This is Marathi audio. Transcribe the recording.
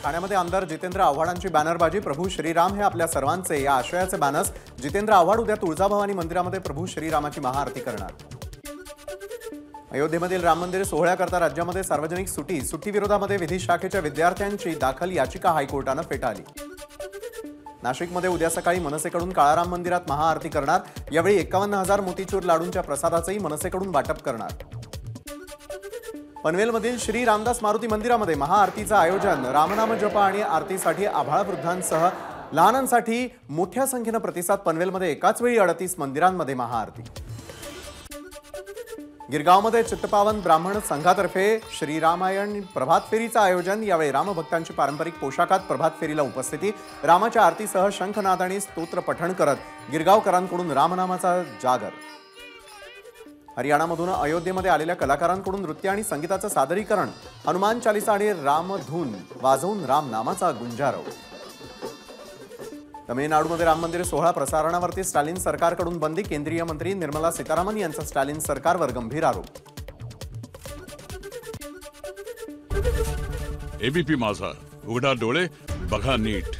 ठाण्यामध्ये आमदार जितेंद्र आव्हाडांची बॅनरबाजी। प्रभू श्रीराम हे आपल्या सर्वांचे या आशयाचे बॅनर्स। जितेंद्र आव्हाड उद्या तुळजाभवानी मंदिरामध्ये प्रभू श्रीरामाची महाआरती करणार। अयोध्येमधील राम मंदिर सोहळ्याकरता राज्यामध्ये सार्वजनिक सुट्टी विरोधामध्ये विधी शाखेच्या विद्यार्थ्यांची दाखल याचिका हायकोर्टाने फेटाळली। नाशिकमध्ये उद्या सकाळी मनसेकडून काळाराम मंदिरात महाआरती करणार। यावेळी 51,000 मोतीचूर लाडूंच्या प्रसादाचंही मनसेकडून वाटप करणार। पनवेलमधील श्री रामदास मारुती मंदिरामध्ये महाआरतीचं आयोजन। रामनाम जप आणि आरतीसाठी आभाळ वृद्धांसह लहानांसाठी मोठ्या संख्येने प्रतिसाद। पनवेलमध्ये एकाच वेळी 38 मंदिरांमध्ये महाआरती। गिरगावमध्ये चित्तपावन ब्राह्मण संघातर्फे श्रीरामायण प्रभात फेरीचं आयोजन। यावेळी रामभक्तांची पारंपरिक पोशाखात प्रभात फेरीला उपस्थिती। रामाच्या आरतीसह शंखनाद आणि स्तोत्र पठण करत गिरगावकरांकडून रामनामाचा जागर। हरियाणामधून अयोध्येमध्ये आलेल्या कलाकारांकडून नृत्य आणि संगीताचं सादरीकरण। हनुमान चालीसा आणि रामधून वाजवून रामनामाचा गुंजारव। तमिळनाडूमध्ये राम मंदिर सोहळा प्रसारणावरती स्टॅलिन सरकारकडून बंदी। केंद्रीय मंत्री निर्मला सीतारामन यांचा स्टॅलिन सरकारवर गंभीर आरोप। एबीपी माझा, उघडा डोळे बघा नीट।